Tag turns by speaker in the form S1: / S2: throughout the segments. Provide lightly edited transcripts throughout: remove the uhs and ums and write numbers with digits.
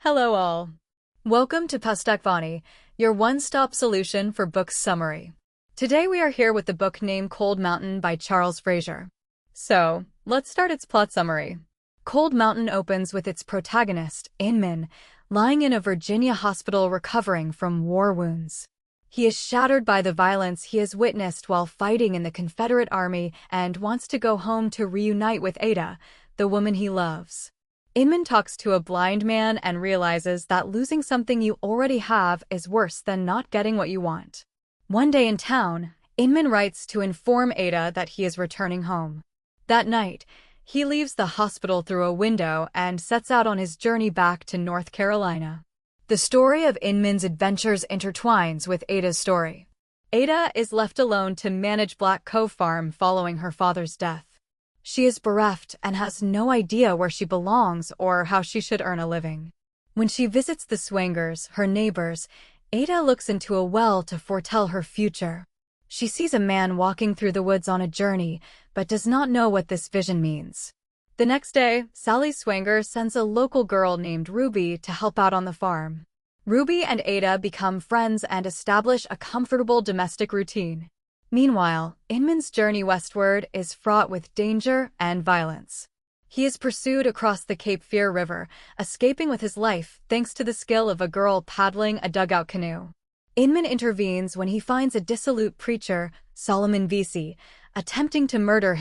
S1: Hello all. Welcome to Pustakvani, your one-stop solution for book summary. Today we are here with the book named Cold Mountain by Charles Frazier. So, let's start its plot summary. Cold Mountain opens with its protagonist, Inman, lying in a Virginia hospital recovering from war wounds. He is shattered by the violence he has witnessed while fighting in the Confederate Army and wants to go home to reunite with Ada, the woman he loves. Inman talks to a blind man and realizes that losing something you already have is worse than not getting what you want. One day in town, Inman writes to inform Ada that he is returning home. That night, he leaves the hospital through a window and sets out on his journey back to North Carolina. The story of Inman's adventures intertwines with Ada's story. Ada is left alone to manage Black Cove Farm following her father's death. She is bereft and has no idea where she belongs or how she should earn a living. When she visits the Swangers, her neighbors, Ada looks into a well to foretell her future. She sees a man walking through the woods on a journey, but does not know what this vision means. The next day, Sally Swanger sends a local girl named Ruby to help out on the farm. Ruby and Ada become friends and establish a comfortable domestic routine. Meanwhile, Inman's journey westward is fraught with danger and violence. He is pursued across the Cape Fear River, escaping with his life thanks to the skill of a girl paddling a dugout canoe. Inman intervenes when he finds a dissolute preacher, Solomon Vesey, attempting to murder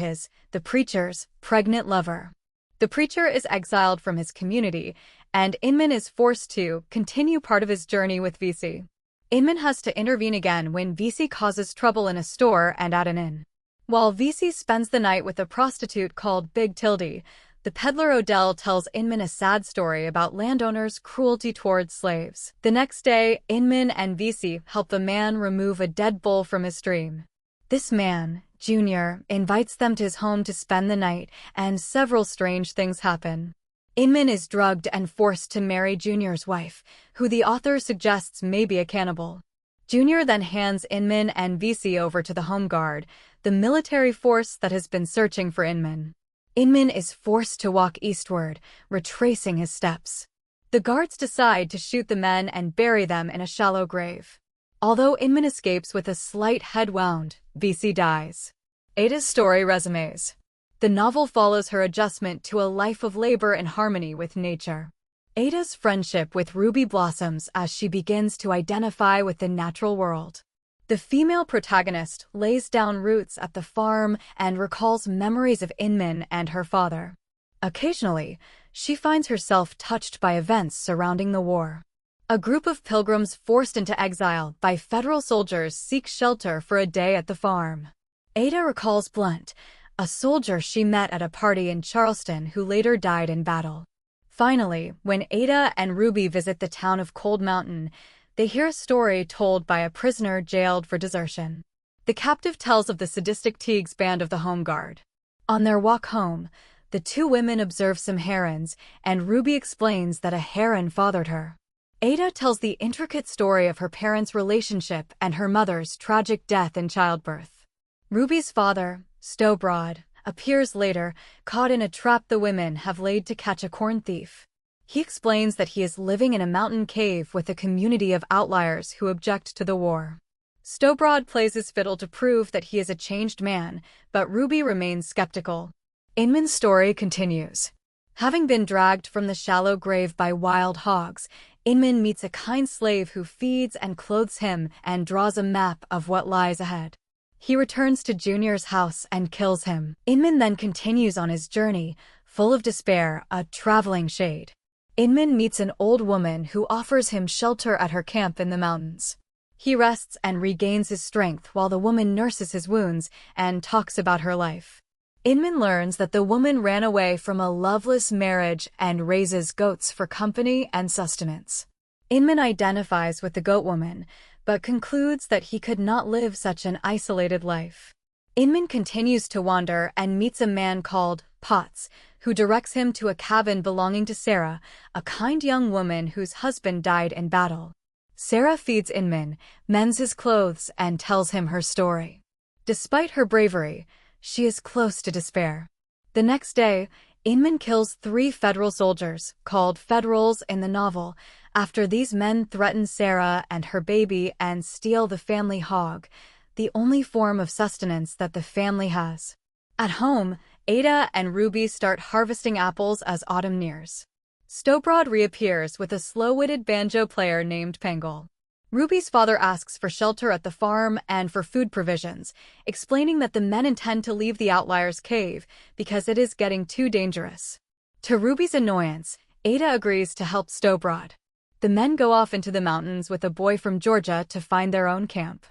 S1: the preacher's, pregnant lover. The preacher is exiled from his community, and Inman is forced to continue part of his journey with Vesey. Inman has to intervene again when Vesey causes trouble in a store and at an inn. While Vesey spends the night with a prostitute called Big Tildy, the peddler Odell tells Inman a sad story about landowners' cruelty towards slaves. The next day, Inman and Vesey help a man remove a dead bull from his stream. This man, Junior, invites them to his home to spend the night, and several strange things happen. Inman is drugged and forced to marry Junior's wife, who the author suggests may be a cannibal. Junior then hands Inman and Vesey over to the Home Guard, the military force that has been searching for Inman. Inman is forced to walk eastward, retracing his steps. The guards decide to shoot the men and bury them in a shallow grave. Although Inman escapes with a slight head wound, Vesey dies. Ada's story resumes. The novel follows her adjustment to a life of labor in harmony with nature. Ada's friendship with Ruby blossoms as she begins to identify with the natural world. The female protagonist lays down roots at the farm and recalls memories of Inman and her father. Occasionally, she finds herself touched by events surrounding the war. A group of pilgrims forced into exile by federal soldiers seek shelter for a day at the farm. Ada recalls Blunt, a soldier she met at a party in Charleston who later died in battle. Finally, when Ada and Ruby visit the town of Cold Mountain, they hear a story told by a prisoner jailed for desertion. The captive tells of the sadistic Teagues band of the Home Guard. On their walk home, the two women observe some herons, and Ruby explains that a heron fathered her. Ada tells the intricate story of her parents' relationship and her mother's tragic death in childbirth. Ruby's father, Stowbroad, appears later, caught in a trap the women have laid to catch a corn thief. He explains that he is living in a mountain cave with a community of outliers who object to the war. Stowbroad plays his fiddle to prove that he is a changed man, but Ruby remains skeptical. Inman's story continues. Having been dragged from the shallow grave by wild hogs, Inman meets a kind slave who feeds and clothes him and draws a map of what lies ahead. He returns to Junior's house and kills him. Inman then continues on his journey, full of despair, a traveling shade. Inman meets an old woman who offers him shelter at her camp in the mountains. He rests and regains his strength while the woman nurses his wounds and talks about her life. Inman learns that the woman ran away from a loveless marriage and raises goats for company and sustenance. Inman identifies with the goat woman, but concludes that he could not live such an isolated life. Inman continues to wander and meets a man called Potts, who directs him to a cabin belonging to Sarah, a kind young woman whose husband died in battle. Sarah feeds Inman, mends his clothes, and tells him her story. Despite her bravery, she is close to despair. The next day, Inman kills 3 federal soldiers, called Federals in the novel, after these men threaten Sarah and her baby and steal the family hog, the only form of sustenance that the family has. At home, Ada and Ruby start harvesting apples as autumn nears. Stobrod reappears with a slow-witted banjo player named Pangle. Ruby's father asks for shelter at the farm and for food provisions, explaining that the men intend to leave the Outliers' cave because it is getting too dangerous. To Ruby's annoyance, Ada agrees to help Stobrod. The men go off into the mountains with a boy from Georgia to find their own camp.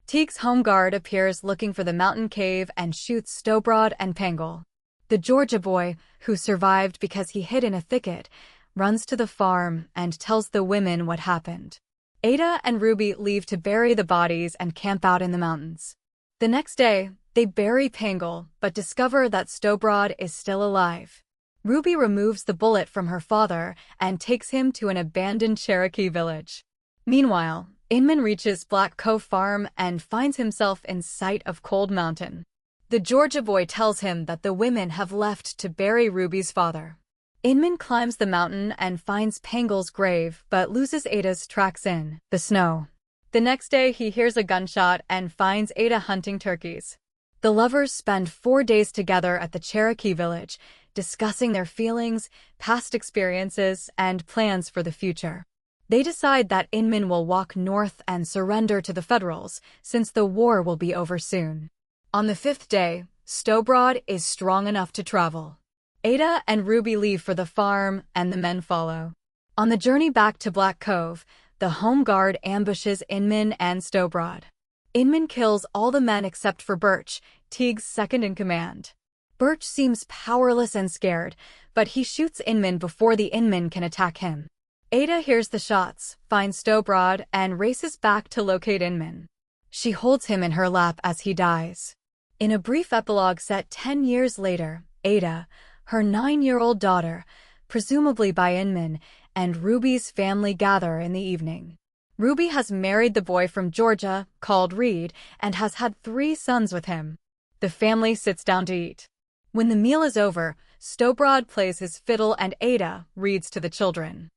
S1: Teague's home guard appears looking for the mountain cave and shoots Stobrod and Pangle. The Georgia boy, who survived because he hid in a thicket, runs to the farm and tells the women what happened. Ada and Ruby leave to bury the bodies and camp out in the mountains. The next day, they bury Pangle, but discover that Stobrod is still alive. Ruby removes the bullet from her father and takes him to an abandoned Cherokee village. Meanwhile, Inman reaches Black Cove Farm and finds himself in sight of Cold Mountain. The Georgia boy tells him that the women have left to bury Ruby's father. Inman climbs the mountain and finds Pangle's grave, but loses Ada's tracks in the snow. The next day, he hears a gunshot and finds Ada hunting turkeys. The lovers spend 4 days together at the Cherokee village, discussing their feelings, past experiences, and plans for the future. They decide that Inman will walk north and surrender to the Federals, since the war will be over soon. On the 5th day, Stobrod is strong enough to travel. Ada and Ruby leave for the farm, and the men follow. On the journey back to Black Cove, the home guard ambushes Inman and Stobrod. Inman kills all the men except for Birch, Teague's second-in-command. Birch seems powerless and scared, but he shoots Inman before the Inman can attack him. Ada hears the shots, finds Stobrod, and races back to locate Inman. She holds him in her lap as he dies. In a brief epilogue set 10 years later, Ada, her 9-year-old daughter, presumably by Inman, and Ruby's family gather in the evening. Ruby has married the boy from Georgia, called Reed, and has had 3 sons with him. The family sits down to eat. When the meal is over, Stobrod plays his fiddle and Ada reads to the children.